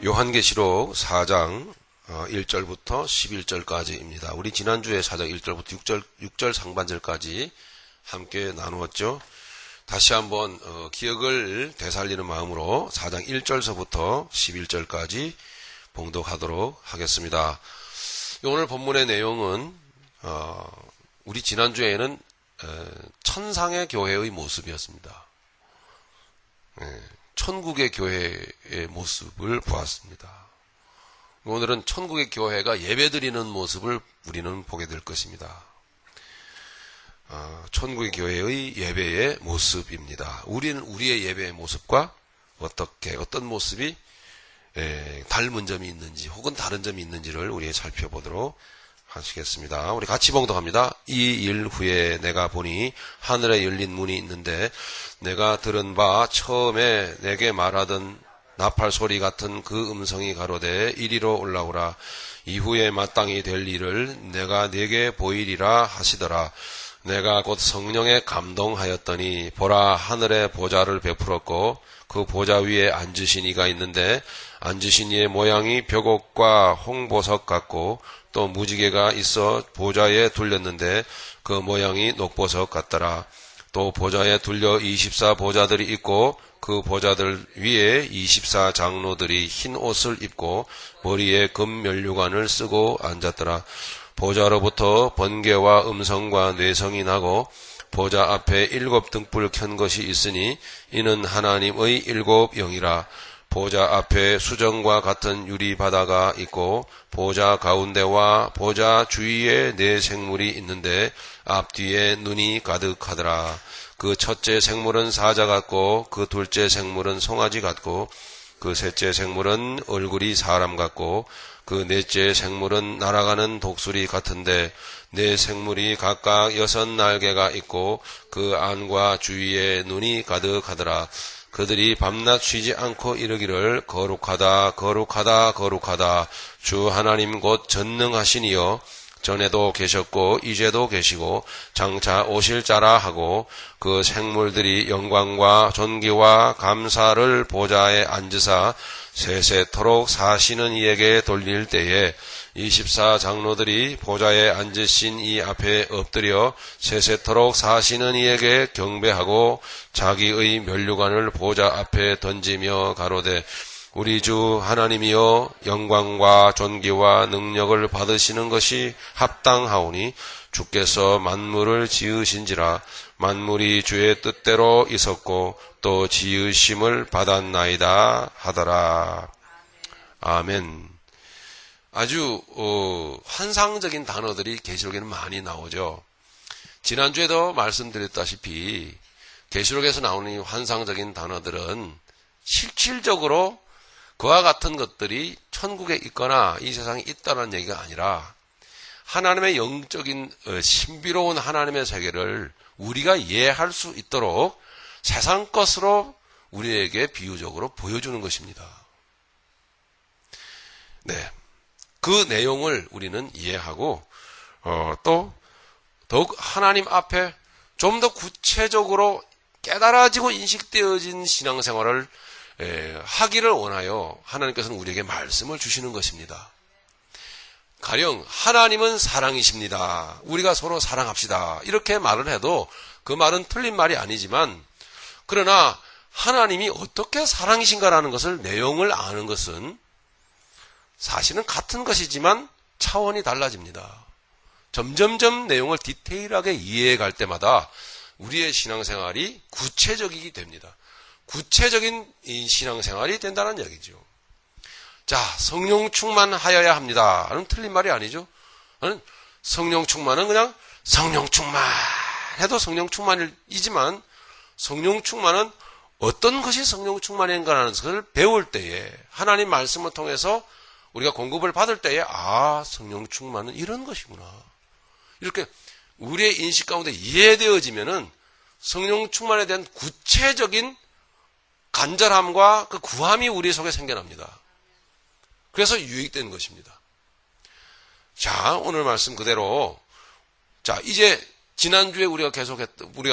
요한계시록 4장 1절부터 11절까지입니다. 우리 지난주에 4장 1절부터 6절 상반절까지 함께 나누었죠. 다시 한번 기억을 되살리는 마음으로 4장 1절서부터 11절까지 봉독하도록 하겠습니다. 오늘 본문의 내용은 우리 지난주에는 천상의 교회의 모습이었습니다. 천국의 교회의 모습을 보았습니다. 오늘은 천국의 교회가 예배드리는 모습을 우리는 보게 될 것입니다. 천국의 교회의 예배의 모습입니다. 우리는 우리의 예배의 모습과 어떤 모습이 닮은 점이 있는지 혹은 다른 점이 있는지를 우리 살펴보도록 하시겠습니다. 우리 같이 봉독합니다. 이 일 후에 내가 보니 하늘에 열린 문이 있는데 내가 들은 바 처음에 내게 말하던 나팔 소리 같은 그 음성이 가로되 이리로 올라오라. 이후에 마땅히 될 일을 내가 네게 보이리라 하시더라. 내가 곧 성령에 감동하였더니 보라 하늘에 보좌를 베풀었고 그 보좌 위에 앉으신 이가 있는데 앉으신 이의 모양이 벽옥과 홍보석 같고 또 무지개가 있어 보좌에 둘렸는데 그 모양이 녹보석 같더라. 또 보좌에 둘려 24보좌들이 있고 그 보좌들 위에 24장로들이 흰 옷을 입고 머리에 금 면류관을 쓰고 앉았더라. 보좌로부터 번개와 음성과 뇌성이 나고 보좌 앞에 7 등불 켠 것이 있으니 이는 하나님의 7 영이라. 보좌 앞에 수정과 같은 유리 바다가 있고 보좌 가운데와 보좌 주위에 4 생물이 있는데 앞뒤에 눈이 가득하더라. 그 첫째 생물은 사자 같고 그 둘째 생물은 송아지 같고 그 셋째 생물은 얼굴이 사람 같고 그 넷째 생물은 날아가는 독수리 같은데 4 생물이 각각 6 날개가 있고 그 안과 주위에 눈이 가득하더라. 그들이 밤낮 쉬지 않고 이르기를 거룩하다 거룩하다 거룩하다 주 하나님 곧 전능하신 이여 전에도 계셨고 이제도 계시고 장차 오실 자라 하고 그 생물들이 영광과 존귀와 감사를 보좌에 앉으사 세세토록 사시는 이에게 돌릴 때에 24장로들이 보좌에 앉으신 이 앞에 엎드려 세세토록 사시는 이에게 경배하고 자기의 면류관을 보좌 앞에 던지며 가로되 우리 주 하나님이여 영광과 존귀와 능력을 받으시는 것이 합당하오니 주께서 만물을 지으신지라. 만물이 주의 뜻대로 있었고 또 지으심을 받았나이다 하더라. 아멘. 아주 환상적인 단어들이 계시록에는 많이 나오죠. 지난주에도 말씀드렸다시피 계시록에서 나오는 이 환상적인 단어들은 실질적으로 그와 같은 것들이 천국에 있거나 이 세상에 있다는 얘기가 아니라 하나님의 영적인 신비로운 하나님의 세계를 우리가 이해할 수 있도록 세상 것으로 우리에게 비유적으로 보여주는 것입니다. 네, 그 내용을 우리는 이해하고 또 더욱 하나님 앞에 좀 더 구체적으로 깨달아지고 인식되어진 신앙생활을 하기를 원하여 하나님께서는 우리에게 말씀을 주시는 것입니다. 가령 하나님은 사랑이십니다. 우리가 서로 사랑합시다. 이렇게 말을 해도 그 말은 틀린 말이 아니지만 그러나 하나님이 어떻게 사랑이신가라는 것을 내용을 아는 것은 사실은 같은 것이지만 차원이 달라집니다. 점점점 내용을 디테일하게 이해해 갈 때마다 우리의 신앙생활이 구체적이게 됩니다. 구체적인 이 신앙생활이 된다는 얘기죠. 자, 성령 충만하여야 합니다. 는 틀린 말이 아니죠. 성령 충만은 그냥 성령 충만 해도 성령 충만이지만 성령 충만은 어떤 것이 성령 충만인가라는 것을 배울 때에 하나님 말씀을 통해서 우리가 공급을 받을 때에 성령 충만은 이런 것이구나. 이렇게 우리의 인식 가운데 이해되어지면은 성령 충만에 대한 구체적인 간절함과 그 구함이 우리 속에 생겨납니다. 그래서 유익된 것입니다. 자, 오늘 말씀 그대로 자, 이제 지난주에 우리가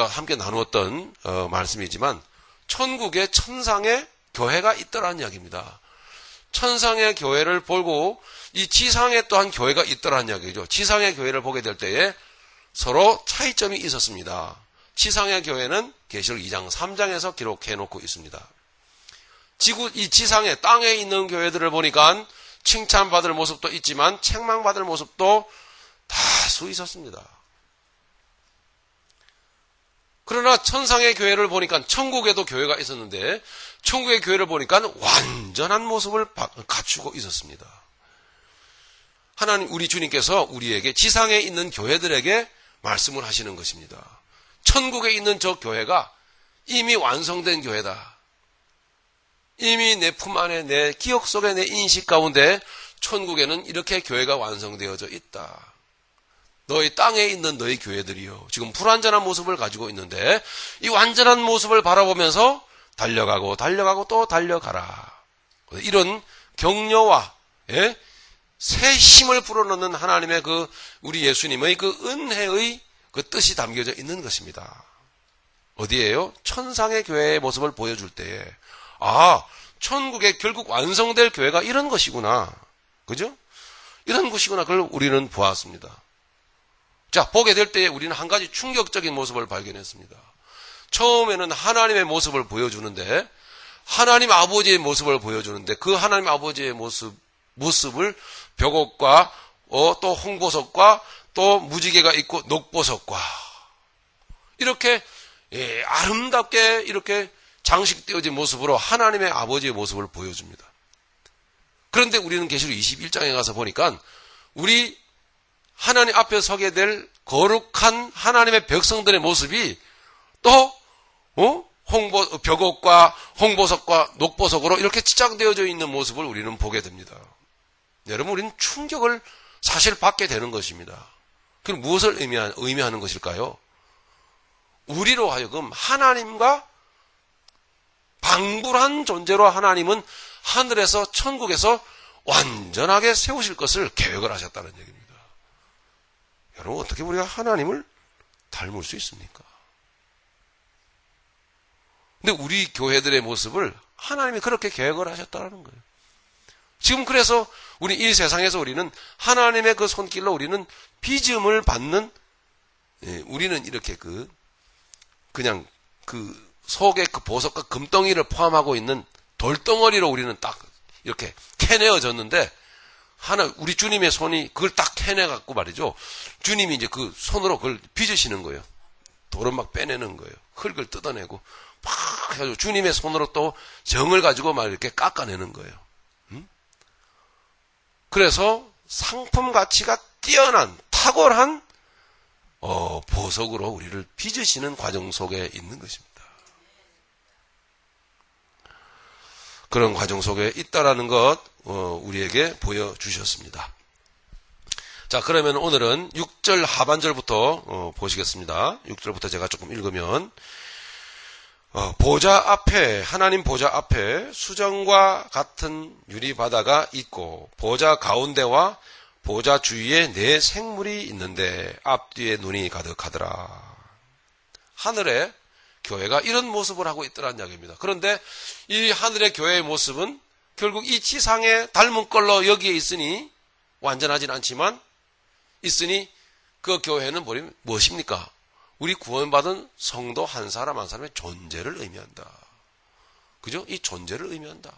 함께 나누었던 말씀이지만 천국에 천상의 교회가 있더라는 이야기입니다. 천상의 교회를 보고 이 지상에 또한 교회가 있더라는 이야기죠. 지상의 교회를 보게 될 때에 서로 차이점이 있었습니다. 지상의 교회는 계시록 2장 3장에서 기록해 놓고 있습니다. 이 지상에 땅에 있는 교회들을 보니까 칭찬받을 모습도 있지만 책망받을 모습도 다수 있었습니다. 그러나 천상의 교회를 보니까 천국에도 교회가 있었는데 천국의 교회를 보니까 완전한 모습을 갖추고 있었습니다. 하나님 우리 주님께서 우리에게 지상에 있는 교회들에게 말씀을 하시는 것입니다. 천국에 있는 저 교회가 이미 완성된 교회다. 이미 내 품 안에 내 기억 속에 내 인식 가운데 천국에는 이렇게 교회가 완성되어져 있다. 너희 땅에 있는 너희 교회들이요. 지금 불완전한 모습을 가지고 있는데 이 완전한 모습을 바라보면서 달려가고 또 달려가라. 이런 격려와 새 힘을 불어넣는 하나님의 우리 예수님의 은혜의 뜻이 담겨져 있는 것입니다. 어디에요? 천상의 교회의 모습을 보여줄 때에 천국에 결국 완성될 교회가 이런 것이구나. 그죠? 이런 것이구나. 그걸 우리는 보았습니다. 자, 보게 될 때에 우리는 한 가지 충격적인 모습을 발견했습니다. 처음에는 하나님의 모습을 보여주는데, 하나님 아버지의 모습을 보여주는데, 그 하나님 아버지의 모습을 벽옥과, 또 홍보석과, 또 무지개가 있고, 녹보석과, 이렇게, 아름답게 이렇게 장식되어진 모습으로 하나님의 아버지의 모습을 보여줍니다. 그런데 우리는 계시록 21장에 가서 보니까, 우리 하나님 앞에 서게 될 거룩한 하나님의 백성들의 모습이 또 벽옥과 홍보석과 녹보석으로 이렇게 치장되어져 있는 모습을 우리는 보게 됩니다. 여러분, 우리는 충격을 사실 받게 되는 것입니다. 그럼 무엇을 의미하는 것일까요? 우리로 하여금 하나님과 방불한 존재로 하나님은 하늘에서 천국에서 완전하게 세우실 것을 계획을 하셨다는 얘기입니다. 여러분, 어떻게 우리가 하나님을 닮을 수 있습니까? 근데 우리 교회들의 모습을 하나님이 그렇게 계획을 하셨다는 거예요. 지금 그래서 우리 이 세상에서 우리는 하나님의 그 손길로 우리는 빚음을 받는, 우리는 이렇게 그냥 속에 보석과 금덩이를 포함하고 있는 돌덩어리로 우리는 딱 이렇게 캐내어졌는데, 우리 주님의 손이 그걸 딱 캐내갖고 말이죠. 주님이 이제 그 손으로 그걸 빚으시는 거예요. 돌을 막 빼내는 거예요. 흙을 뜯어내고, 막 해가지고 주님의 손으로 또 정을 가지고 막 이렇게 깎아내는 거예요. 그래서 상품 가치가 뛰어난, 탁월한, 보석으로 우리를 빚으시는 과정 속에 있는 것입니다. 그런 과정 속에 있다라는 것, 우리에게 보여주셨습니다. 자, 그러면 오늘은 6절 하반절부터 보시겠습니다. 6절부터 제가 조금 읽으면, 하나님 보좌 앞에 수정과 같은 유리바다가 있고, 보좌 가운데와 보좌 주위에 네 생물이 있는데 앞뒤에 눈이 가득하더라. 하늘에 교회가 이런 모습을 하고 있더라는 이야기입니다. 그런데 이 하늘의 교회의 모습은 결국 이 지상에 닮은 걸로 여기에 있으니 완전하진 않지만 있으니 그 교회는 무엇입니까? 우리 구원받은 성도 한 사람 한 사람의 존재를 의미한다. 그죠? 이 존재를 의미한다.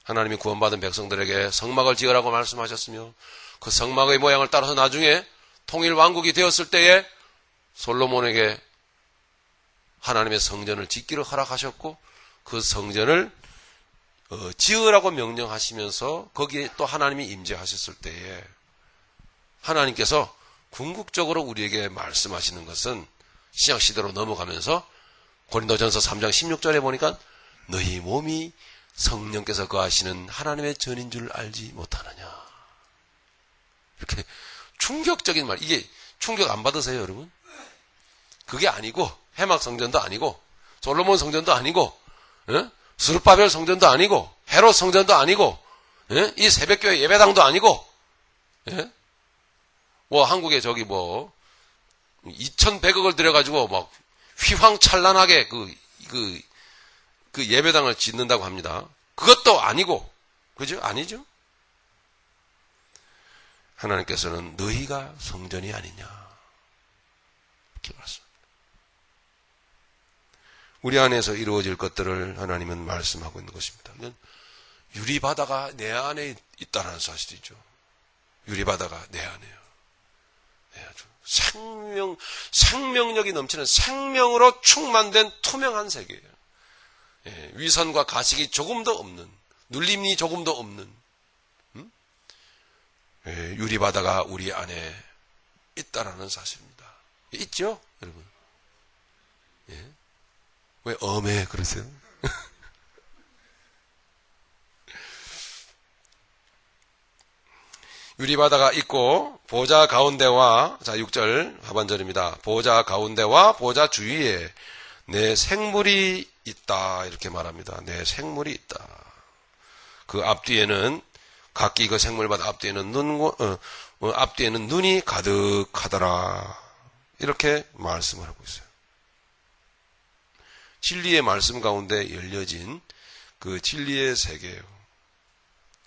하나님이 구원받은 백성들에게 성막을 지으라고 말씀하셨으며 그 성막의 모양을 따라서 나중에 통일 왕국이 되었을 때에 솔로몬에게 하나님의 성전을 짓기를 허락하셨고 그 성전을 지으라고 명령하시면서 거기에 또 하나님이 임재하셨을 때에 하나님께서 궁극적으로 우리에게 말씀하시는 것은 신약시대로 넘어가면서 고린도전서 3장 16절에 보니까 너희 몸이 성령께서 거하시는 하나님의 전인 줄 알지 못하느냐. 이렇게 충격적인 말. 이게 충격 안 받으세요, 여러분? 그게 아니고 해막 성전도 아니고 솔로몬 성전도 아니고 스룹바벨 성전도 아니고 헤롯 성전도 아니고 이 새벽교회 예배당도 아니고 한국에 2,100억을 들여가지고 휘황찬란하게 그 예배당을 짓는다고 합니다. 그것도 아니고, 그죠? 아니죠? 하나님께서는 너희가 성전이 아니냐. 이렇게 말씀합니다. 우리 안에서 이루어질 것들을 하나님은 말씀하고 있는 것입니다. 유리바다가 내 안에 있다는 사실이죠. 유리바다가 내 안에요. 네, 아주 생명력이 넘치는 생명으로 충만된 투명한 세계예요. 예, 위선과 가식이 조금도 없는, 눌림이 조금도 없는 예, 유리바다가 우리 안에 있다라는 사실입니다. 있죠, 여러분? 예. 왜 엄해 그러세요? 유리바다가 있고 보좌 가운데와, 자 6절 하반절입니다. 보좌 가운데와 보좌 주위에 내 생물이 있다 이렇게 말합니다. 내 생물이 있다. 그 앞뒤에는 각기 그 생물마다 앞뒤에는 앞뒤에는 눈이 가득하더라 이렇게 말씀을 하고 있어요. 진리의 말씀 가운데 열려진 그 진리의 세계예요.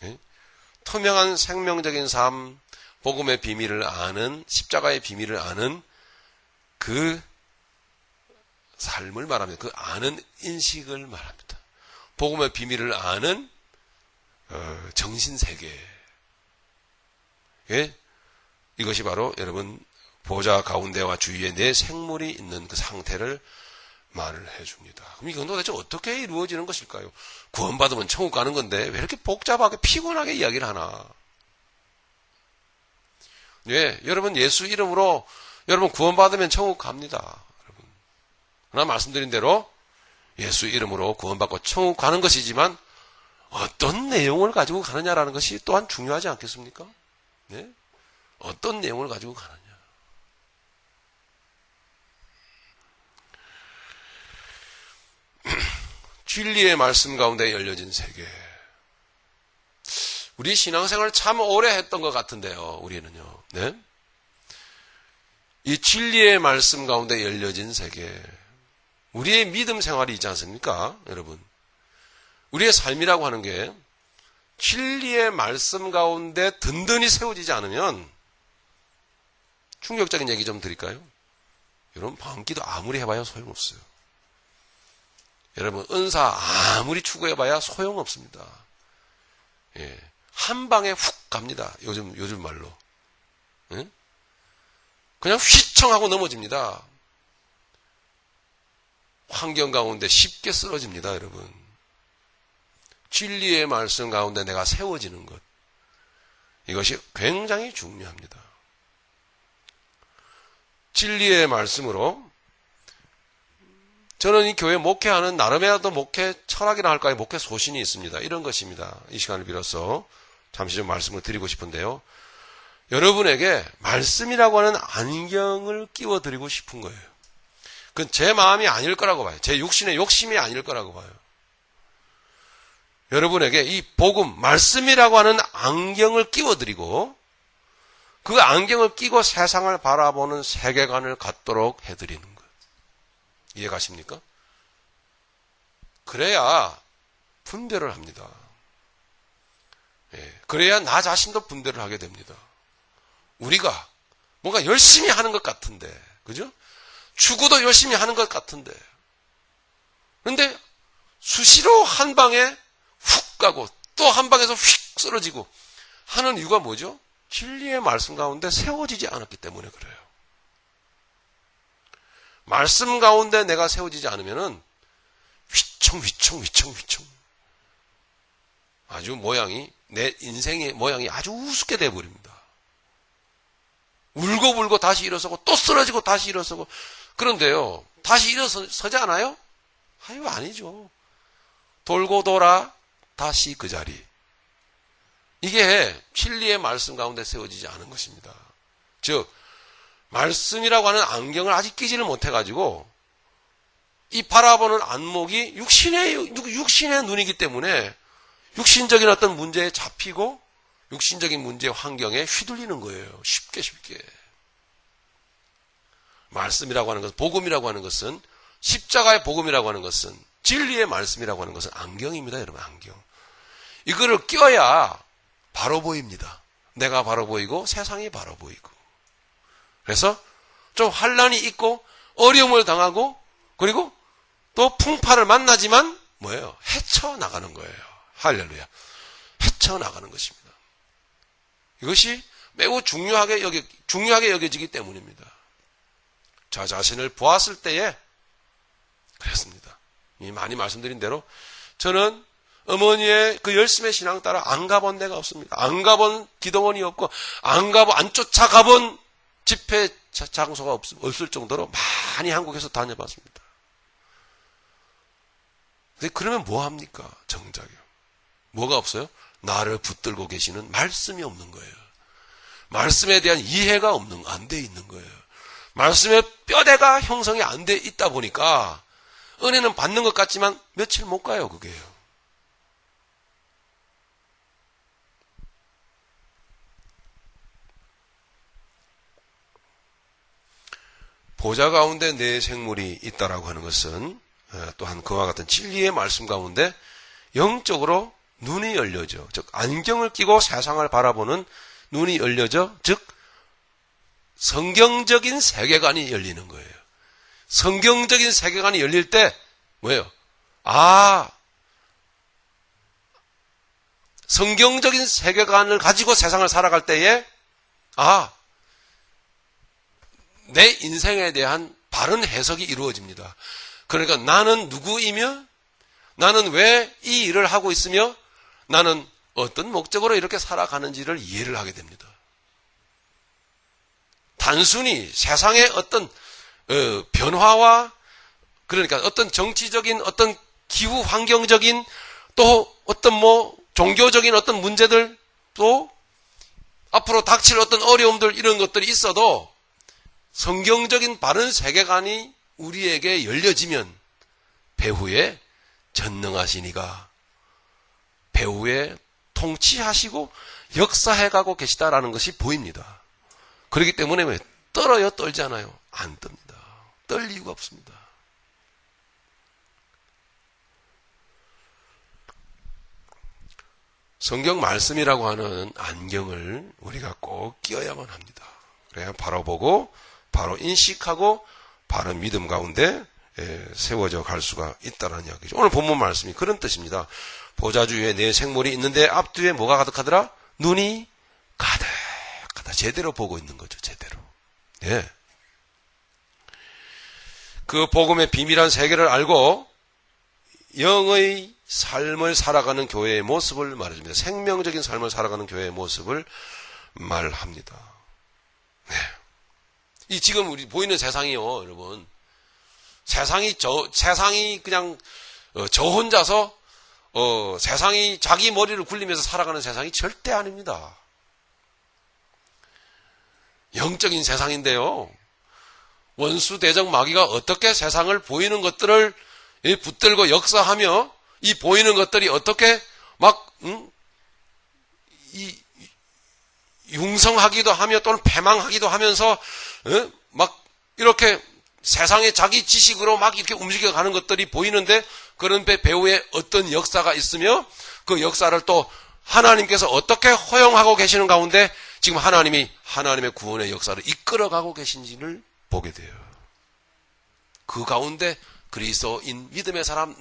예? 투명한 생명적인 삶, 복음의 비밀을 아는, 십자가의 비밀을 아는 그 삶을 말합니다. 그 아는 인식을 말합니다. 복음의 비밀을 아는 정신세계. 예? 이것이 바로 여러분 보좌 가운데와 주위에 내 생물이 있는 그 상태를 말을 해줍니다. 그럼 이건 도대체 어떻게 이루어지는 것일까요? 구원받으면 천국 가는 건데 왜 이렇게 복잡하게 피곤하게 이야기를 하나? 예, 여러분 예수 이름으로 여러분 구원받으면 천국 갑니다. 여러분. 그러나 말씀드린 대로 예수 이름으로 구원받고 천국 가는 것이지만 어떤 내용을 가지고 가느냐라는 것이 또한 중요하지 않겠습니까? 네? 어떤 내용을 가지고 가느냐. 진리의 말씀 가운데 열려진 세계. 우리 신앙생활을 참 오래 했던 것 같은데요, 우리는요. 네? 이 진리의 말씀 가운데 열려진 세계. 우리의 믿음 생활이 있지 않습니까, 여러분? 우리의 삶이라고 하는 게 진리의 말씀 가운데 든든히 세워지지 않으면 충격적인 얘기 좀 드릴까요? 여러분, 방기도 아무리 해봐야 소용없어요. 여러분, 은사 아무리 추구해봐야 소용없습니다. 예, 한 방에 훅 갑니다. 요즘 말로. 예? 그냥 휘청하고 넘어집니다. 환경 가운데 쉽게 쓰러집니다, 여러분. 진리의 말씀 가운데 내가 세워지는 것. 이것이 굉장히 중요합니다. 진리의 말씀으로 저는 이 교회 목회하는 나름이라도 목회 철학이나 할까요? 목회 소신이 있습니다. 이런 것입니다. 이 시간을 빌어서 잠시 좀 말씀을 드리고 싶은데요. 여러분에게 말씀이라고 하는 안경을 끼워드리고 싶은 거예요. 그건 제 마음이 아닐 거라고 봐요. 제 육신의 욕심이 아닐 거라고 봐요. 여러분에게 이 복음, 말씀이라고 하는 안경을 끼워드리고 그 안경을 끼고 세상을 바라보는 세계관을 갖도록 해드리는 것. 이해 가십니까? 그래야 분별을 합니다. 예, 그래야 나 자신도 분별을 하게 됩니다. 우리가 뭔가 열심히 하는 것 같은데, 그죠? 추구도 열심히 하는 것 같은데, 그런데 수시로 한 방에 훅 가고 또 한 방에서 휙 쓰러지고 하는 이유가 뭐죠? 진리의 말씀 가운데 세워지지 않았기 때문에 그래요. 말씀 가운데 내가 세워지지 않으면은 휘청 아주 모양이, 내 인생의 모양이 아주 우습게 돼버립니다. 울고 다시 일어서고 또 쓰러지고 다시 일어서고. 그런데요, 다시 일어서지 않아요? 아유, 아니죠. 돌고 돌아 다시 그 자리. 이게 진리의 말씀 가운데 세워지지 않은 것입니다. 즉 말씀이라고 하는 안경을 아직 끼지를 못해가지고 이 바라보는 안목이 육신의 눈이기 때문에 육신적인 어떤 문제에 잡히고 육신적인 문제의 환경에 휘둘리는 거예요. 쉽게. 말씀이라고 하는 것은, 복음이라고 하는 것은, 십자가의 복음이라고 하는 것은, 진리의 말씀이라고 하는 것은 안경입니다, 여러분, 안경. 이거를 껴야 바로 보입니다. 내가 바로 보이고 세상이 바로 보이고. 그래서 좀 환난이 있고 어려움을 당하고 그리고 또 풍파를 만나지만 뭐예요? 헤쳐나가는 거예요. 할렐루야. 헤쳐나가는 것입니다. 이것이 매우 중요하게 여겨지기 때문입니다. 저 자신을 보았을 때에 그랬습니다. 많이 말씀드린 대로 저는 어머니의 그 열심의 신앙 따라 안 가본 데가 없습니다. 안 가본 기도원이 없고 안 쫓아가본 집회 장소가 없을 정도로 많이 한국에서 다녀봤습니다. 근데 그러면 뭐 합니까? 정작이요. 뭐가 없어요? 나를 붙들고 계시는 말씀이 없는 거예요. 말씀에 대한 이해가 안 돼 있는 거예요. 말씀의 뼈대가 형성이 안 돼 있다 보니까 은혜는 받는 것 같지만 며칠 못 가요, 그게요. 보좌 가운데 내 생물이 있다라고 하는 것은 또한 그와 같은 진리의 말씀 가운데 영적으로 눈이 열려져, 즉 안경을 끼고 세상을 바라보는 눈이 열려져, 즉 성경적인 세계관이 열리는 거예요. 성경적인 세계관이 열릴 때 뭐예요? 성경적인 세계관을 가지고 세상을 살아갈 때에 내 인생에 대한 바른 해석이 이루어집니다. 그러니까 나는 누구이며 나는 왜 이 일을 하고 있으며 나는 어떤 목적으로 이렇게 살아가는지를 이해를 하게 됩니다. 단순히 세상의 어떤 변화와 그러니까 어떤 정치적인 어떤 기후 환경적인 또 어떤 종교적인 어떤 문제들 또 앞으로 닥칠 어떤 어려움들 이런 것들이 있어도 성경적인 바른 세계관이 우리에게 열려지면 배후에 전능하시니가 배후에 통치하시고 역사해가고 계시다라는 것이 보입니다. 그렇기 때문에 왜 떨어요? 떨지 않아요? 안 뜹니다. 떨 이유가 없습니다. 성경 말씀이라고 하는 안경을 우리가 꼭 끼어야만 합니다. 그래야 바로 보고 바로 인식하고 바른 믿음 가운데 세워져 갈 수가 있다는 이야기죠. 오늘 본문 말씀이 그런 뜻입니다. 보좌 주위에 내 생물이 있는데 앞뒤에 뭐가 가득하더라? 눈이 가득하다. 제대로 보고 있는 거죠. 제대로. 예. 그 복음의 비밀한 세계를 알고 영의 삶을 살아가는 교회의 모습을 말해줍니다. 생명적인 삶을 살아가는 교회의 모습을 말합니다. 네. 이 지금 우리 보이는 세상이요, 여러분. 세상이 그냥 저 혼자서 세상이 자기 머리를 굴리면서 살아가는 세상이 절대 아닙니다. 영적인 세상인데요. 원수 대적 마귀가 어떻게 세상을 보이는 것들을 붙들고 역사하며 이 보이는 것들이 어떻게 융성하기도 하며 또는 패망하기도 하면서 막 이렇게 세상의 자기 지식으로 막 이렇게 움직여가는 것들이 보이는데 그런 배후에 어떤 역사가 있으며 그 역사를 또 하나님께서 어떻게 허용하고 계시는 가운데 지금 하나님이 하나님의 구원의 역사를 이끌어가고 계신지를 보게 돼요. 그 가운데 그리스도인 믿음의 사람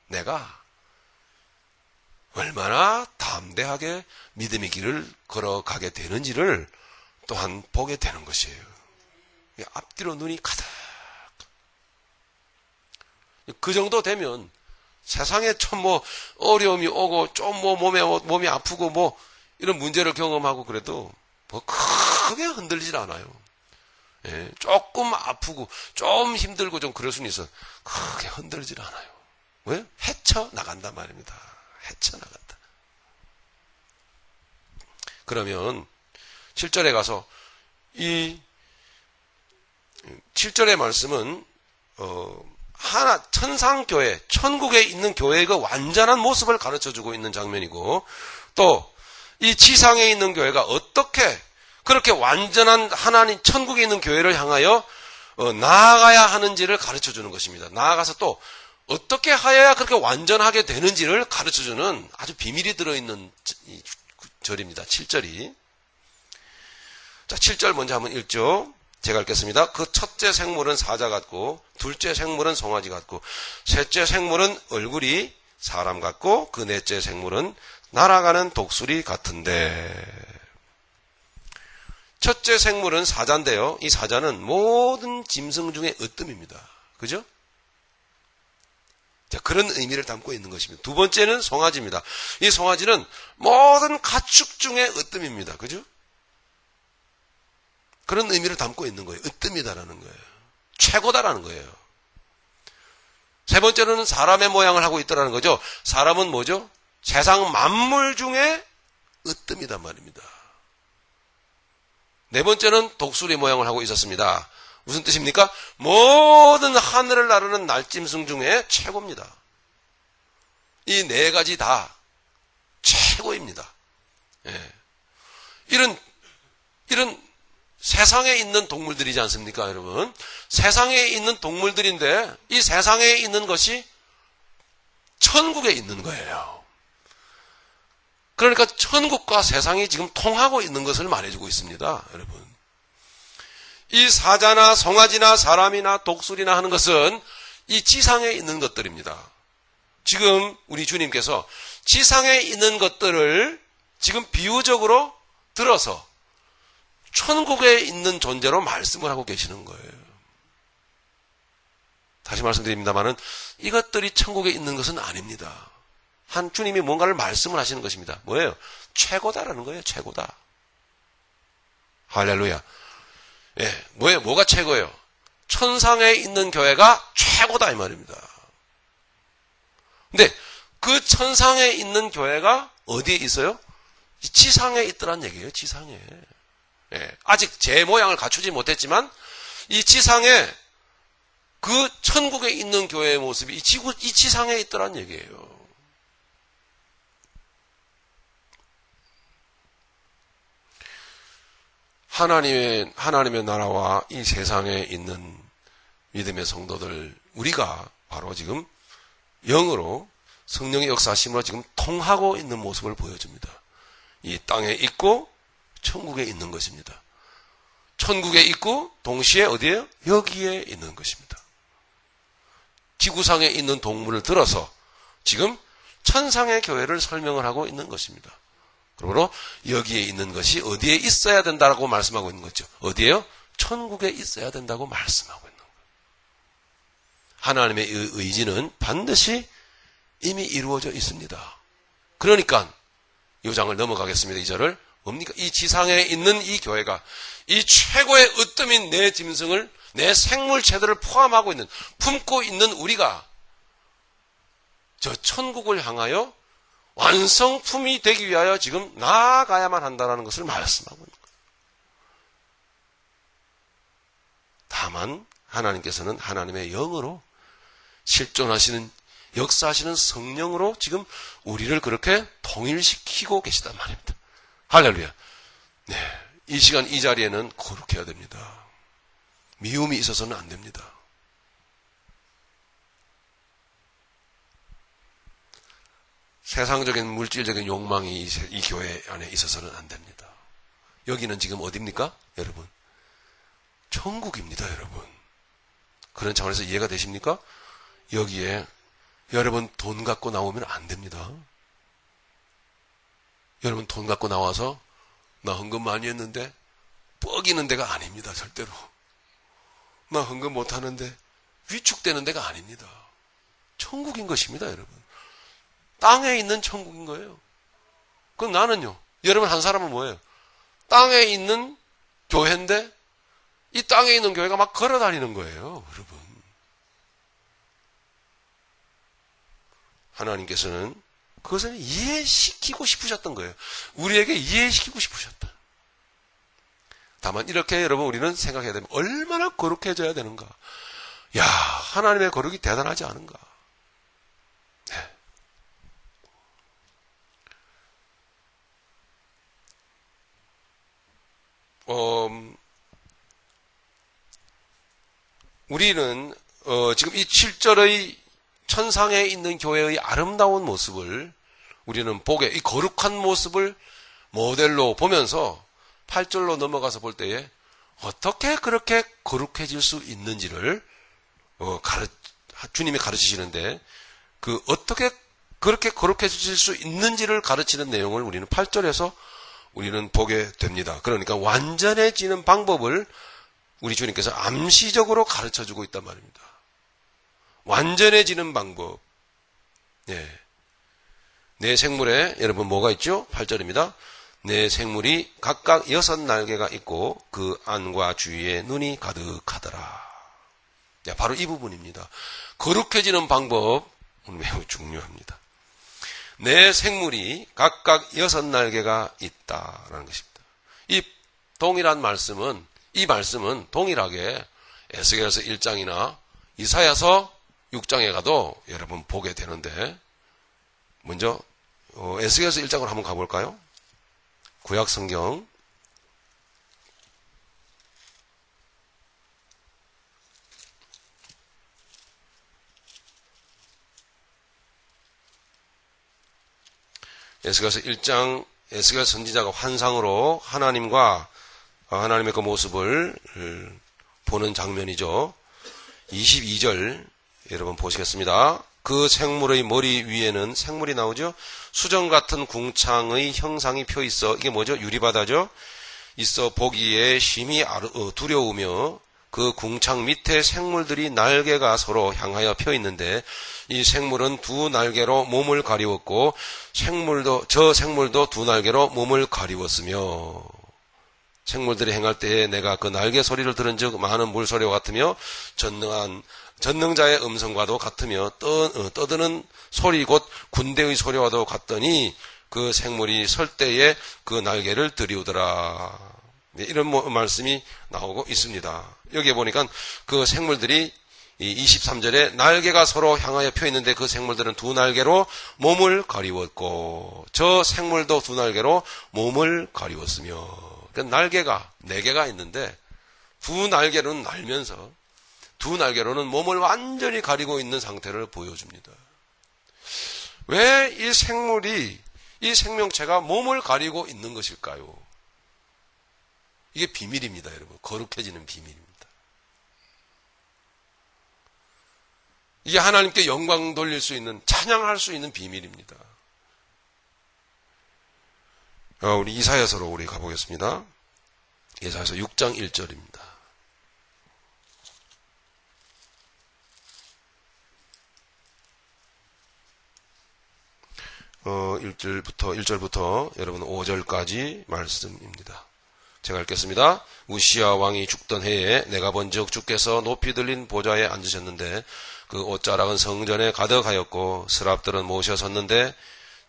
내가 얼마나 담대하게 믿음의 길을 걸어가게 되는지를 또한 보게 되는 것이에요. 앞뒤로 눈이 가득. 그 정도 되면 세상에 좀 어려움이 오고 좀 몸이 아프고 이런 문제를 경험하고 그래도 크게 흔들리질 않아요. 예, 조금 아프고 좀 힘들고 좀 그럴 수는 있어. 크게 흔들리질 않아요. 왜? 헤쳐나간단 말입니다. 헤쳐나간다. 그러면 7절에 가서 이 7절의 말씀은 천상교회, 천국에 있는 교회의 그 완전한 모습을 가르쳐주고 있는 장면이고 또 이 지상에 있는 교회가 어떻게 그렇게 완전한 하나님 천국에 있는 교회를 향하여 나아가야 하는지를 가르쳐주는 것입니다. 나아가서 또 어떻게 하여야 그렇게 완전하게 되는지를 가르쳐주는 아주 비밀이 들어있는 절입니다. 7절이. 자, 7절 먼저 한번 읽죠. 제가 읽겠습니다. 그 첫째 생물은 사자 같고, 둘째 생물은 송아지 같고, 셋째 생물은 얼굴이 사람 같고, 그 넷째 생물은 날아가는 독수리 같은데. 첫째 생물은 사자인데요. 이 사자는 모든 짐승 중에 으뜸입니다. 그죠? 자, 그런 의미를 담고 있는 것입니다. 두 번째는 송아지입니다. 이 송아지는 모든 가축 중에 으뜸입니다. 그죠? 그런 의미를 담고 있는 거예요. 으뜸이다라는 거예요. 최고다라는 거예요. 세 번째로는 사람의 모양을 하고 있다라는 거죠. 사람은 뭐죠? 세상 만물 중에 으뜸이단 말입니다. 네 번째는 독수리 모양을 하고 있었습니다. 무슨 뜻입니까? 모든 하늘을 나르는 날짐승 중에 최고입니다. 이 네 가지 다 최고입니다. 예. 이런 세상에 있는 동물들이지 않습니까, 여러분? 세상에 있는 동물들인데 이 세상에 있는 것이 천국에 있는 거예요. 그러니까 천국과 세상이 지금 통하고 있는 것을 말해주고 있습니다, 여러분. 이 사자나 송아지나 사람이나 독수리나 하는 것은 이 지상에 있는 것들입니다. 지금 우리 주님께서 지상에 있는 것들을 지금 비유적으로 들어서 천국에 있는 존재로 말씀을 하고 계시는 거예요. 다시 말씀드립니다만은 이것들이 천국에 있는 것은 아닙니다. 한 주님이 뭔가를 말씀을 하시는 것입니다. 뭐예요? 최고다라는 거예요. 최고다. 할렐루야. 예, 뭐예요? 뭐가 최고예요? 천상에 있는 교회가 최고다 이 말입니다. 근데 그 천상에 있는 교회가 어디에 있어요? 지상에 있더란 얘기예요. 지상에. 예, 아직 제 모양을 갖추지 못했지만 이 지상에 그 천국에 있는 교회의 모습이 이 지상에 있더란 얘기예요. 하나님의 나라와 이 세상에 있는 믿음의 성도들, 우리가 바로 지금 영으로 성령의 역사심으로 지금 통하고 있는 모습을 보여줍니다. 이 땅에 있고 천국에 있는 것입니다. 천국에 있고 동시에 어디에요? 여기에 있는 것입니다. 지구상에 있는 동물을 들어서 지금 천상의 교회를 설명을 하고 있는 것입니다. 그러므로 여기에 있는 것이 어디에 있어야 된다고 말씀하고 있는 거죠. 어디에요? 천국에 있어야 된다고 말씀하고 있는 거예요. 하나님의 의지는 반드시 이미 이루어져 있습니다. 그러니까 이 장을 넘어가겠습니다. 이 절을 뭡니까? 이 지상에 있는 이 교회가 이 최고의 으뜸인 내 짐승을, 내 생물체들을 포함하고 있는, 품고 있는 우리가 저 천국을 향하여 완성품이 되기 위하여 지금 나아가야만 한다는 것을 말씀하고 있는 거예요. 다만 하나님께서는 하나님의 영으로 실존하시는, 역사하시는 성령으로 지금 우리를 그렇게 통일시키고 계시단 말입니다. 할렐루야. 네, 이 시간 이 자리에는 거룩해야 됩니다. 미움이 있어서는 안 됩니다. 세상적인 물질적인 욕망이 이 교회 안에 있어서는 안 됩니다. 여기는 지금 어디입니까? 여러분, 천국입니다. 여러분, 그런 차원에서 이해가 되십니까? 여기에 여러분 돈 갖고 나오면 안 됩니다. 여러분 돈 갖고 나와서 나 헌금 많이 했는데 뻐기는 데가 아닙니다. 절대로. 나 헌금 못하는데 위축되는 데가 아닙니다. 천국인 것입니다. 여러분, 땅에 있는 천국인 거예요. 그럼 나는요, 여러분 한 사람은 뭐예요? 땅에 있는 교회인데 이 땅에 있는 교회가 막 걸어다니는 거예요. 여러분, 하나님께서는 그것을 이해시키고 싶으셨던 거예요. 우리에게 이해시키고 싶으셨다. 다만 이렇게 여러분 우리는 생각해야 됩니다. 얼마나 거룩해져야 되는가. 야, 하나님의 거룩이 대단하지 않은가. 네. 우리는 지금 이 7절의 천상에 있는 교회의 아름다운 모습을 우리는 보게, 이 거룩한 모습을 모델로 보면서 8절로 넘어가서 볼 때에 어떻게 그렇게 거룩해질 수 있는지를 주님이 가르치시는데, 그 어떻게 그렇게 거룩해질 수 있는지를 가르치는 내용을 우리는 8절에서 우리는 보게 됩니다. 그러니까 완전해지는 방법을 우리 주님께서 암시적으로 가르쳐주고 있단 말입니다. 완전해지는 방법. 예. 내 생물에 여러분 뭐가 있죠? 8절입니다. 내 생물이 각각 6날개가 있고 그 안과 주위에 눈이 가득하더라. 바로 이 부분입니다. 거룩해지는 방법 매우 중요합니다. 내 생물이 각각 6날개가 있다라는 것입니다. 이 동일한 말씀은, 이 말씀은 동일하게 에스겔서 1장이나 이사야서 6장에 가도 여러분 보게 되는데, 먼저 에스겔서 1장으로 한번 가볼까요? 구약 성경 에스겔서 1장, 에스겔 선지자가 환상으로 하나님의 그 모습을 보는 장면이죠. 22절 여러분 보시겠습니다. 그 생물의 머리 위에는 생물이 나오죠. 수정 같은 궁창의 형상이 펴 있어. 이게 뭐죠? 유리바다죠. 있어 보기에 심히 두려우며 그 궁창 밑에 생물들이 날개가 서로 향하여 펴 있는데, 이 생물은 두 날개로 몸을 가리웠고 저 생물도 두 날개로 몸을 가리웠으며, 생물들이 행할 때에 내가 그 날개 소리를 들은즉 많은 물소리와 같으며 전능자의 음성과도 같으며 떠드는 소리 곧 군대의 소리와도 같더니 그 생물이 설 때에 그 날개를 들이우더라. 이런 말씀이 나오고 있습니다. 여기에 보니까 그 생물들이 23절에 날개가 서로 향하여 펴 있는데 그 생물들은 두 날개로 몸을 가리웠고 저 생물도 두 날개로 몸을 가리웠으며, 그러니까 날개가 4개가 있는데 두 날개로는 날면서 두 날개로는 몸을 완전히 가리고 있는 상태를 보여줍니다. 왜 이 생물이, 이 생명체가 몸을 가리고 있는 것일까요? 이게 비밀입니다, 여러분. 거룩해지는 비밀입니다. 이게 하나님께 영광 돌릴 수 있는, 찬양할 수 있는 비밀입니다. 우리 이사야서로 우리 가보겠습니다. 이사야서 6장 1절입니다. 어, 1절부터 여러분 5절까지 말씀입니다. 제가 읽겠습니다. 우시야 왕이 죽던 해에 내가 본즉 주께서 높이 들린 보좌에 앉으셨는데 그 옷자락은 성전에 가득하였고 스랍들은 모셔 섰는데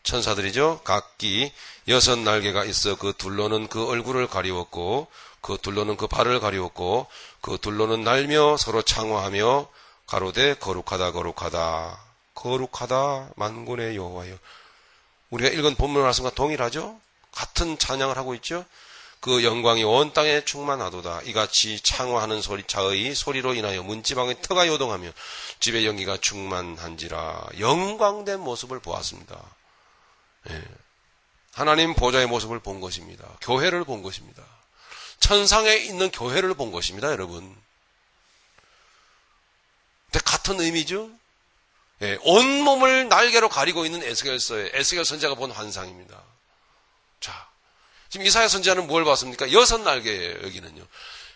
천사들이죠. 각기 6날개가 있어 그 둘로는 그 얼굴을 가리웠고 그 둘로는 그 발을 가리웠고 그 둘로는 날며 서로 창화하며 가로되 거룩하다 거룩하다 거룩하다 만군의 여호와여. 우리가 읽은 본문 말씀과 동일하죠? 같은 찬양을 하고 있죠? 그 영광이 온 땅에 충만하도다. 이같이 창화하는 자의 소리로 인하여 문지방의 터가 요동하며 집의 연기가 충만한지라. 영광된 모습을 보았습니다. 예. 하나님 보좌의 모습을 본 것입니다. 교회를 본 것입니다. 천상에 있는 교회를 본 것입니다, 여러분. 근데 같은 의미죠? 예, 온몸을 날개로 가리고 있는 에스겔 선지자가 본 환상입니다. 자, 지금 이사야 선지자는 뭘 봤습니까? 6날개예요, 여기는요.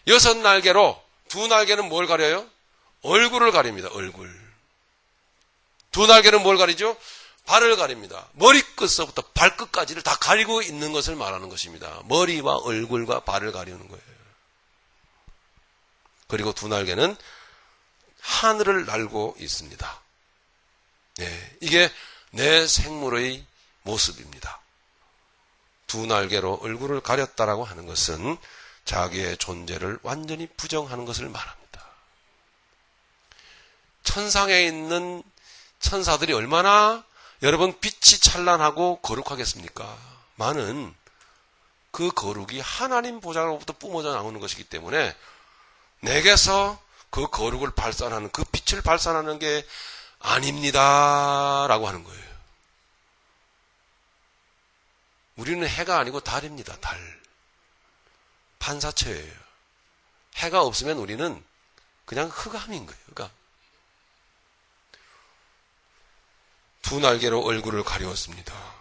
6날개로, 2날개는 뭘 가려요? 얼굴을 가립니다, 얼굴. 2날개는 뭘 가리죠? 발을 가립니다. 머리끝서부터 발끝까지를 다 가리고 있는 것을 말하는 것입니다. 머리와 얼굴과 발을 가리는 거예요. 그리고 2날개는 하늘을 날고 있습니다. 네, 이게 내 생물의 모습입니다. 2날개로 얼굴을 가렸다라고 하는 것은 자기의 존재를 완전히 부정하는 것을 말합니다. 천상에 있는 천사들이 얼마나 여러분 빛이 찬란하고 거룩하겠습니까? 많은 그 거룩이 하나님 보좌로부터 뿜어져 나오는 것이기 때문에 내게서 그 거룩을 발산하는, 그 빛을 발산하는 게 아닙니다 라고 하는 거예요. 우리는 해가 아니고 달입니다. 달. 반사체예요. 해가 없으면 우리는 그냥 흑암인 거예요. 그러니까 두 날개로 얼굴을 가리웠습니다.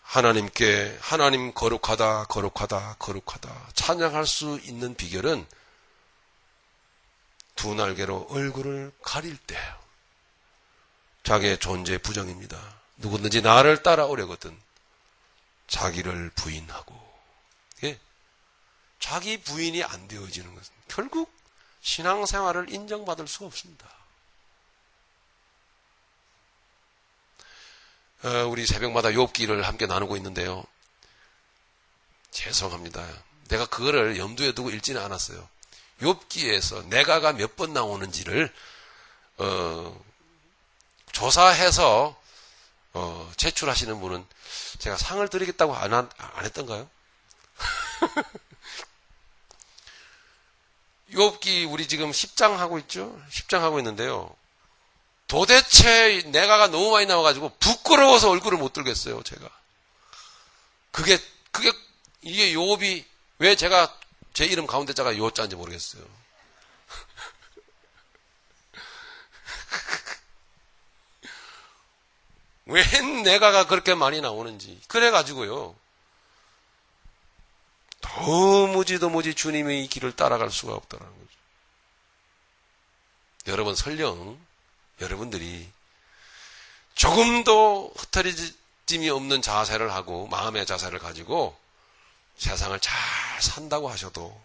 하나님께 하나님 거룩하다 거룩하다 거룩하다 찬양할 수 있는 비결은 두 날개로 얼굴을 가릴 때예요. 자기의 존재 부정입니다. 누구든지 나를 따라오려거든 자기를 부인하고, 예? 자기 부인이 안 되어지는 것은 결국 신앙생활을 인정받을 수 없습니다. 우리 새벽마다 욥기를 함께 나누고 있는데요. 죄송합니다. 내가 그거를 염두에 두고 읽지는 않았어요. 욥기에서 내가가 몇 번 나오는지를 조사해서 제출하시는 분은 제가 상을 드리겠다고 안 했던가요? 욥기 우리 지금 10장 하고 있죠? 10장 하고 있는데요. 도대체 내가가 너무 많이 나와가지고 부끄러워서 얼굴을 못 들겠어요, 제가. 이게 욥이 왜 제가 제 이름 가운데 자가 요자인지 모르겠어요. 왜 내가가 그렇게 많이 나오는지. 그래가지고요. 도무지 주님의 이 길을 따라갈 수가 없다는 거죠. 여러분 설령 여러분들이 조금도 흐트러짐이 없는 자세를 하고 마음의 자세를 가지고 세상을 잘 산다고 하셔도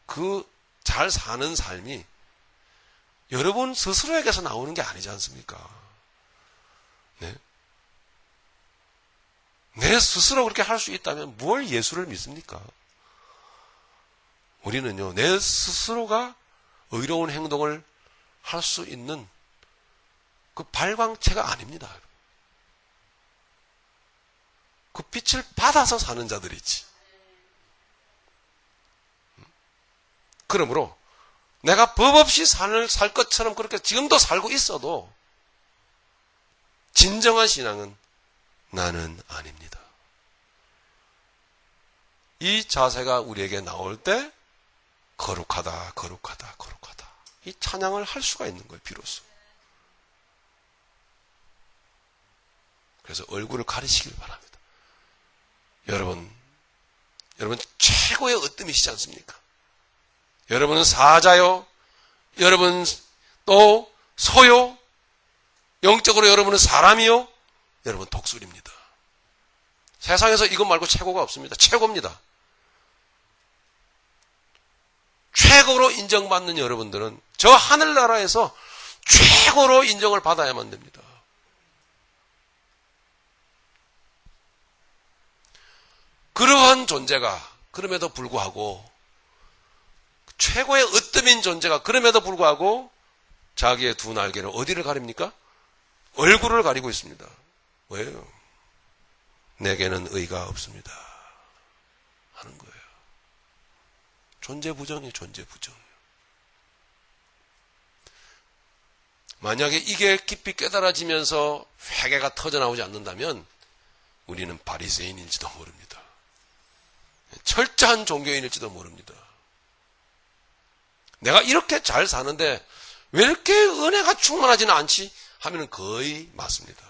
그 잘 사는 삶이 여러분 스스로에게서 나오는 게 아니지 않습니까? 네? 내 스스로 그렇게 할 수 있다면 뭘 예수를 믿습니까? 우리는요, 내 스스로가 의로운 행동을 할 수 있는 그 발광체가 아닙니다. 그 빛을 받아서 사는 자들이지. 그러므로 내가 법 없이 살 것처럼 그렇게 지금도 살고 있어도 진정한 신앙은 나는 아닙니다. 이 자세가 우리에게 나올 때 거룩하다 거룩하다 거룩하다 이 찬양을 할 수가 있는 거예요. 비로소. 그래서 얼굴을 가리시길 바랍니다. 여러분 최고의 으뜸이시지 않습니까? 여러분은 사자요, 여러분 또 소요, 영적으로 여러분은 사람이요, 여러분 독수리입니다. 세상에서 이것 말고 최고가 없습니다. 최고입니다. 최고로 인정받는 여러분들은 저 하늘나라에서 최고로 인정을 받아야만 됩니다. 그러한 존재가 그럼에도 불구하고 최고의 으뜸인 존재가 그럼에도 불구하고 자기의 두 날개로 어디를 가립니까? 얼굴을 가리고 있습니다. 왜요? 내게는 의가 없습니다. 하는 거예요. 존재 부정이에요. 존재 부정. 만약에 이게 깊이 깨달아지면서 회개가 터져나오지 않는다면 우리는 바리새인일지도 모릅니다. 철저한 종교인일지도 모릅니다. 내가 이렇게 잘 사는데 왜 이렇게 은혜가 충만하지는 않지? 하면은 거의 맞습니다.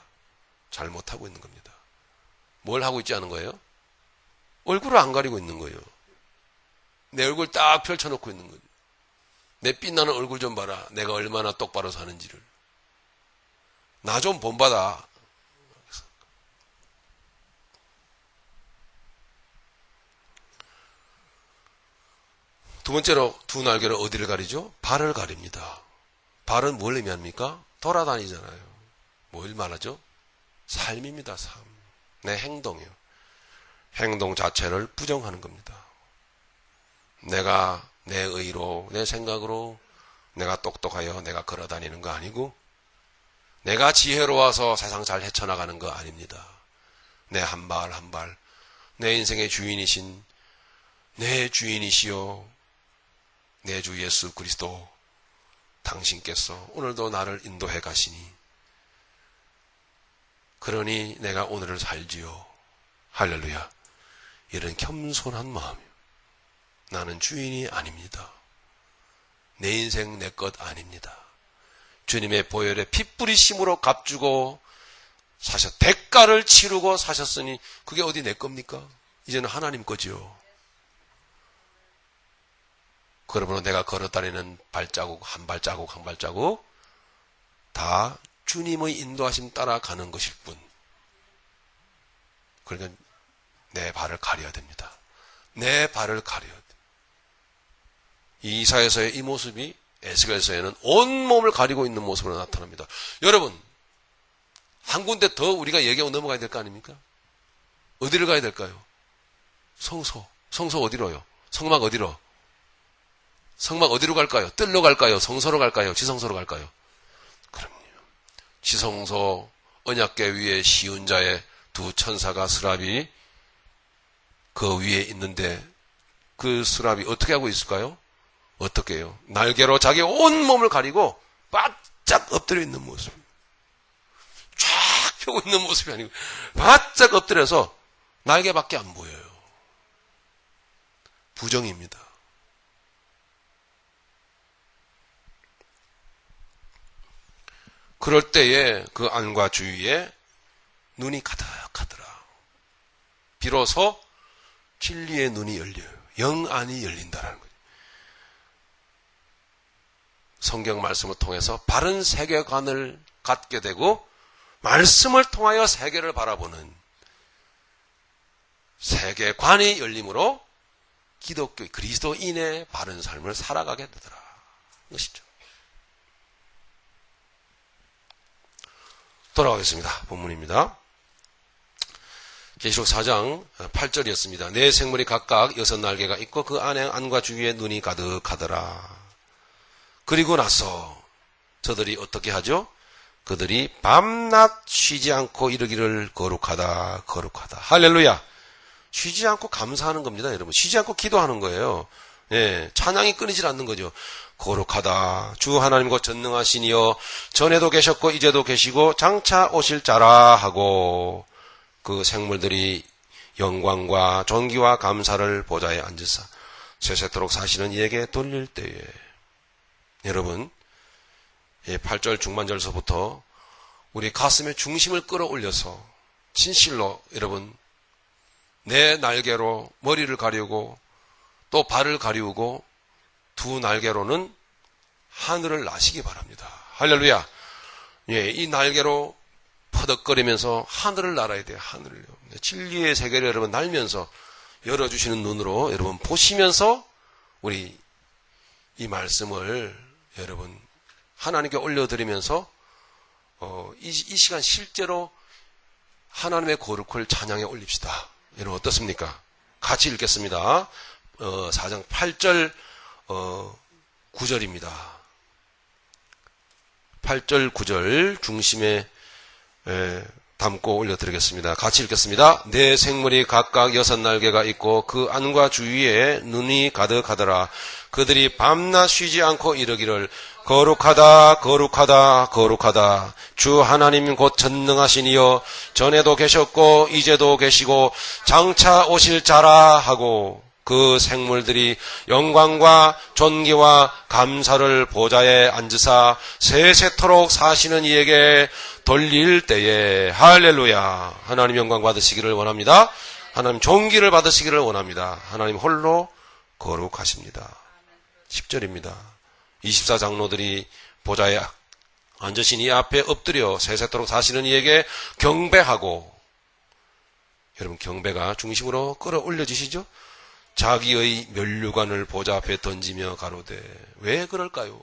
잘못하고 있는 겁니다. 뭘 하고 있지 않은 거예요? 얼굴을 안 가리고 있는 거예요. 내 얼굴 딱 펼쳐놓고 있는 거예요. 내 빛나는 얼굴 좀 봐라. 내가 얼마나 똑바로 사는지를. 나 좀 본받아. 두 번째로 두 날개로 어디를 가리죠? 발을 가립니다. 발은 뭘 의미합니까? 돌아다니잖아요. 뭘 말하죠? 삶입니다. 삶. 내 행동이요. 행동 자체를 부정하는 겁니다. 내가 내 의로, 내 생각으로 내가 똑똑하여 내가 걸어다니는 거 아니고 내가 지혜로워서 세상 잘 헤쳐나가는 거 아닙니다. 내 한 발 한 발, 내 인생의 주인이신 내 주인이시여 내 주 예수 그리스도 당신께서 오늘도 나를 인도해 가시니 그러니 내가 오늘을 살지요. 할렐루야. 이런 겸손한 마음이요. 나는 주인이 아닙니다. 내 인생 내 것 아닙니다. 주님의 보혈에 피 뿌리심으로 값주고 대가를 치르고 사셨으니 그게 어디 내 겁니까? 이제는 하나님 거지요. 그러므로 내가 걸어다니는 발자국 한 발자국 한 발자국 다 주님의 인도하심 따라가는 것일 뿐. 그러니까 내 발을 가려야 됩니다. 내 발을 가려야 돼. 이사야서의 이 모습이 에스겔서에는 온몸을 가리고 있는 모습으로 나타납니다. 여러분, 한 군데 더 우리가 얘기하고 넘어가야 될 거 아닙니까? 어디를 가야 될까요? 성소. 성소 어디로요? 성막 어디로? 성막 어디로 갈까요? 뜰로 갈까요? 성소로 갈까요? 지성소로 갈까요? 그럼요. 지성소 언약궤 위에 시운자의 두 천사가 스랍이 그 위에 있는데 그 스랍이 어떻게 하고 있을까요? 어떻게 해요? 날개로 자기 온 몸을 가리고 바짝 엎드려 있는 모습. 쫙 펴고 있는 모습이 아니고 바짝 엎드려서 날개밖에 안 보여요. 부정입니다. 그럴 때에 그 안과 주위에 눈이 가득하더라. 비로소 진리의 눈이 열려요. 영안이 열린다라는 거죠. 성경 말씀을 통해서 바른 세계관을 갖게 되고 말씀을 통하여 세계를 바라보는 세계관이 열림으로 기독교 그리스도인의 바른 삶을 살아가게 되더라. 것이죠. 돌아가겠습니다. 본문입니다. 계시록 4장 8절이었습니다. 네 생물이 각각 6날개가 있고 그 안에 안과 주위에 눈이 가득하더라. 그리고 나서 저들이 어떻게 하죠? 그들이 밤낮 쉬지 않고 이르기를 거룩하다 거룩하다. 할렐루야. 쉬지 않고 감사하는 겁니다. 여러분. 쉬지 않고 기도하는 거예요. 예, 찬양이 끊이질 않는 거죠. 거룩하다. 주 하나님 곧 전능하시니여 전에도 계셨고 이제도 계시고 장차 오실 자라 하고 그 생물들이 영광과 존귀와 감사를 보좌에 앉으사 세세토록 사시는 이에게 돌릴 때에 여러분 8절 중반절서부터 우리 가슴의 중심을 끌어올려서 진실로 여러분 내 날개로 머리를 가리우고 또 발을 가리우고 두 날개로는 하늘을 나시기 바랍니다. 할렐루야. 예, 이 날개로 퍼덕거리면서 하늘을 날아야 돼요. 하늘을요. 진리의 세계를 여러분 날면서 열어주시는 눈으로 여러분 보시면서 우리 이 말씀을 여러분 하나님께 올려드리면서 이 시간 실제로 하나님의 거룩을 찬양에 올립시다. 여러분 어떻습니까? 같이 읽겠습니다. 4장 8절 9절입니다. 8절 9절 중심에 담고 올려드리겠습니다. 같이 읽겠습니다. 네 생물이 각각 6날개가 있고 그 안과 주위에 눈이 가득하더라. 그들이 밤낮 쉬지 않고 이르기를 거룩하다 거룩하다 거룩하다. 주 하나님 곧 전능하시니여 전에도 계셨고 이제도 계시고 장차 오실 자라 하고 그 생물들이 영광과 존귀와 감사를 보좌에 앉으사 세세토록 사시는 이에게 돌릴 때에 할렐루야. 하나님 영광 받으시기를 원합니다. 하나님 존귀를 받으시기를 원합니다. 하나님 홀로 거룩하십니다. 10절입니다. 24장로들이 보좌에 앉으신 이 앞에 엎드려 세세토록 사시는 이에게 경배하고 여러분 경배가 중심으로 끌어올려지시죠? 자기의 면류관을 보좌 앞에 던지며 가로되 왜 그럴까요?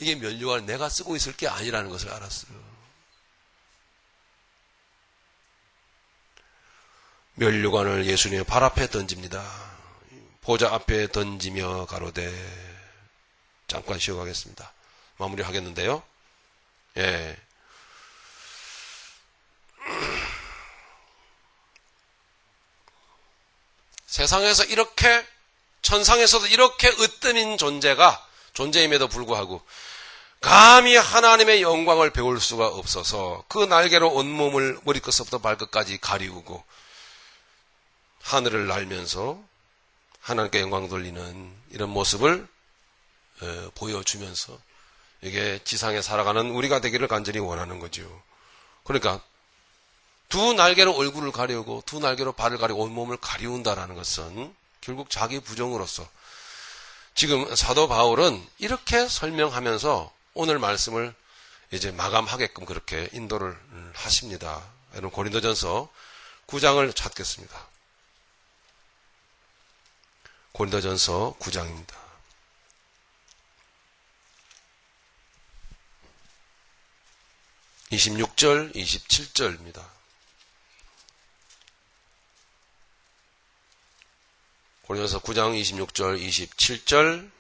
이게 면류관을 내가 쓰고 있을 게 아니라는 것을 알았어요. 면류관을 예수님의 발 앞에 던집니다. 보좌 앞에 던지며 가로되 잠깐 쉬어가겠습니다. 마무리하겠는데요. 예. 세상에서 이렇게 천상에서도 이렇게 으뜸인 존재임에도 불구하고 감히 하나님의 영광을 배울 수가 없어서 그 날개로 온몸을 머리끝부터 발끝까지 가리우고 하늘을 날면서 하나님께 영광 돌리는 이런 모습을 보여주면서 이게 지상에 살아가는 우리가 되기를 간절히 원하는 거죠. 그러니까 두 날개로 얼굴을 가리우고 두 날개로 발을 가리고 온몸을 가리운다라는 것은 결국 자기 부정으로서 지금 사도 바울은 이렇게 설명하면서 오늘 말씀을 이제 마감하게끔 그렇게 인도를 하십니다. 여러분 고린도전서 9장을 찾겠습니다. 고린도전서 9장입니다. (26절) (27절입니다) 고린도전서 9장 26절 27절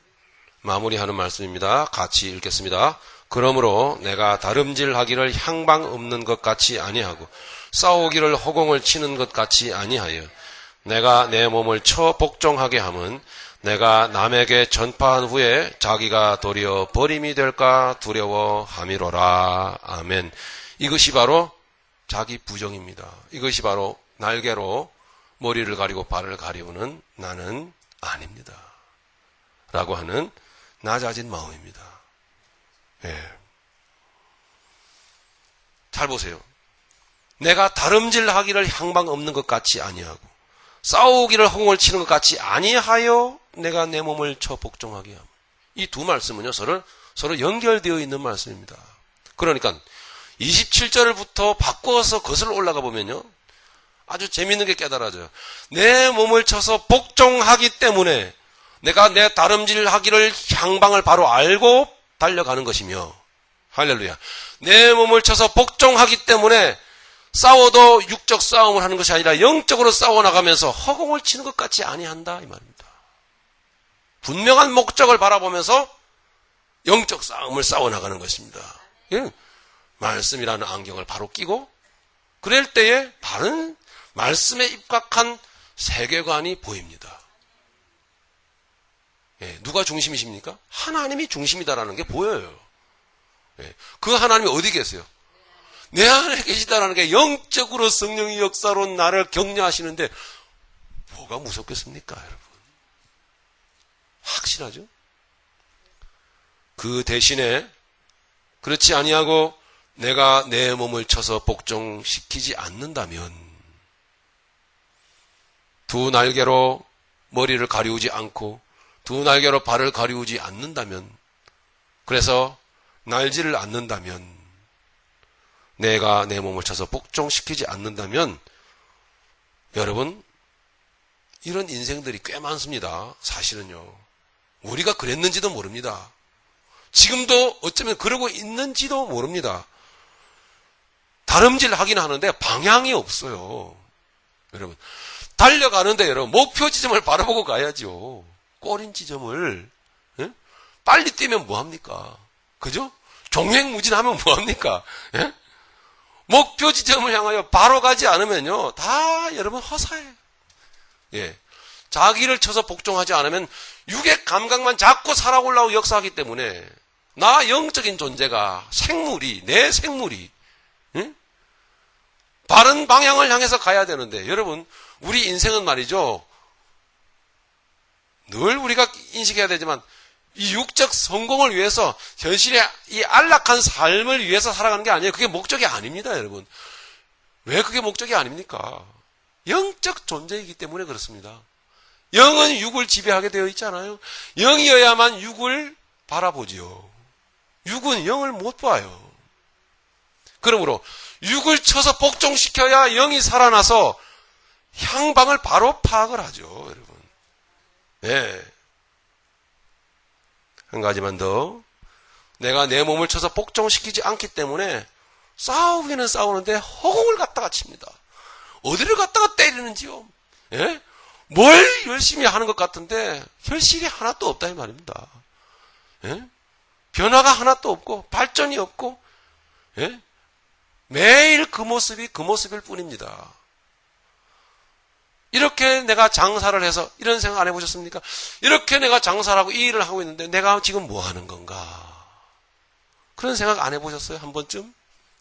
마무리하는 말씀입니다. 같이 읽겠습니다. 그러므로 내가 다름질하기를 향방 없는 것 같이 아니하고 싸우기를 허공을 치는 것 같이 아니하여 내가 내 몸을 쳐 복종하게 함은 내가 남에게 전파한 후에 자기가 도리어 버림이 될까 두려워함이로라. 아멘. 이것이 바로 자기 부정입니다. 이것이 바로 날개로 머리를 가리고 발을 가리우는 나는 아닙니다. 라고 하는 낮아진 마음입니다. 예. 잘 보세요. 내가 다름질하기를 향방 없는 것 같이 아니하고 싸우기를 허공을 치는 것 같이 아니하여 내가 내 몸을 쳐 복종하게 함. 이 두 말씀은요, 서로 연결되어 있는 말씀입니다. 그러니까 27절부터 바꿔서 거슬러 올라가 보면요, 아주 재미있는 게 깨달아져요. 내 몸을 쳐서 복종하기 때문에 내가 내 다름질하기를 향방을 바로 알고 달려가는 것이며, 할렐루야. 내 몸을 쳐서 복종하기 때문에 싸워도 육적 싸움을 하는 것이 아니라 영적으로 싸워나가면서 허공을 치는 것 같이 아니한다 이 말입니다. 분명한 목적을 바라보면서 영적 싸움을 싸워나가는 것입니다. 예. 말씀이라는 안경을 바로 끼고 그럴 때에 바른 말씀에 입각한 세계관이 보입니다. 예. 누가 중심이십니까? 하나님이 중심이다라는 게 보여요. 예. 그 하나님이 어디 계세요? 내 안에 계시다라는 게 영적으로 성령의 역사로 나를 격려하시는데 뭐가 무섭겠습니까, 여러분? 확실하죠? 그 대신에 그렇지 아니하고 내가 내 몸을 쳐서 복종시키지 않는다면 두 날개로 머리를 가리우지 않고 두 날개로 발을 가리우지 않는다면 그래서 날지를 않는다면 내가 내 몸을 쳐서 복종시키지 않는다면 여러분 이런 인생들이 꽤 많습니다. 사실은요. 우리가 그랬는지도 모릅니다. 지금도 어쩌면 그러고 있는지도 모릅니다. 다름질 하긴 하는데 방향이 없어요. 여러분 달려가는데 여러분 목표 지점을 바라보고 가야죠. 꼬린 지점을. 예? 빨리 뛰면 뭐합니까? 그죠? 종횡무진하면 뭐합니까? 예? 목표 지점을 향하여 바로 가지 않으면요, 다 여러분 허사해요. 예. 자기를 쳐서 복종하지 않으면 육의 감각만 자꾸 살아올라오고 역사하기 때문에 나 영적인 존재가 내 생물이 예? 바른 방향을 향해서 가야 되는데 여러분 우리 인생은 말이죠. 늘 우리가 인식해야 되지만 이 육적 성공을 위해서 현실의 이 안락한 삶을 위해서 살아가는 게 아니에요. 그게 목적이 아닙니다, 여러분. 왜 그게 목적이 아닙니까? 영적 존재이기 때문에 그렇습니다. 영은 육을 지배하게 되어 있잖아요. 영이어야만 육을 바라보지요. 육은 영을 못 봐요. 그러므로 육을 쳐서 복종시켜야 영이 살아나서 향방을 바로 파악을 하죠, 여러분. 네. 한 가지만 더. 내가 내 몸을 쳐서 복종시키지 않기 때문에 싸우기는 싸우는데 허공을 갖다가 칩니다. 어디를 갖다가 때리는지요. 예? 뭘 열심히 하는 것 같은데 현실이 하나도 없다 이 말입니다. 예? 변화가 하나도 없고 발전이 없고 예? 매일 그 모습일 뿐입니다. 이렇게 내가 장사를 해서 이런 생각 안 해보셨습니까? 이렇게 내가 장사를 하고 이 일을 하고 있는데 내가 지금 뭐 하는 건가? 그런 생각 안 해보셨어요? 한 번쯤?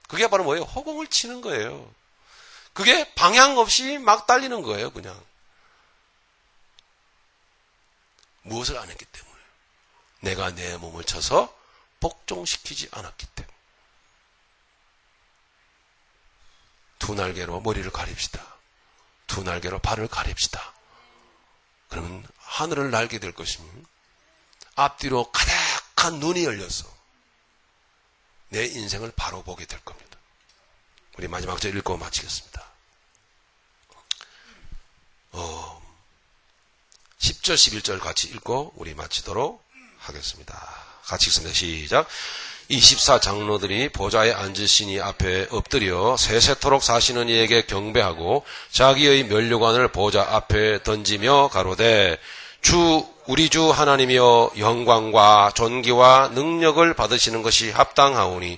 그게 바로 뭐예요? 허공을 치는 거예요. 그게 방향 없이 막 달리는 거예요, 그냥. 무엇을 안 했기 때문에. 내가 내 몸을 쳐서 복종시키지 않았기 때문에. 두 날개로 머리를 가립시다. 두 날개로 발을 가립시다. 그러면 하늘을 날게 될 것입니다. 앞뒤로 가득한 눈이 열려서 내 인생을 바로 보게 될 겁니다. 우리 마지막 절 읽고 마치겠습니다. 10절, 11절 같이 읽고 우리 마치도록 하겠습니다. 같이 읽습니다. 시작. 24 장로들이 보좌에 앉으시니 앞에 엎드려 세세토록 사시는 이에게 경배하고 자기의 면류관을 보좌 앞에 던지며 가로되 우리 주 하나님이여 영광과 존귀와 능력을 받으시는 것이 합당하오니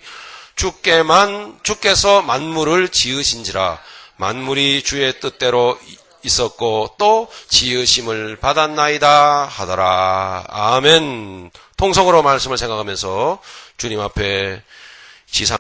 주께서 만물을 지으신지라 만물이 주의 뜻대로 있었고 또 지으심을 받았나이다 하더라. 아멘. 통성으로 말씀을 생각하면서 주님 앞에 지상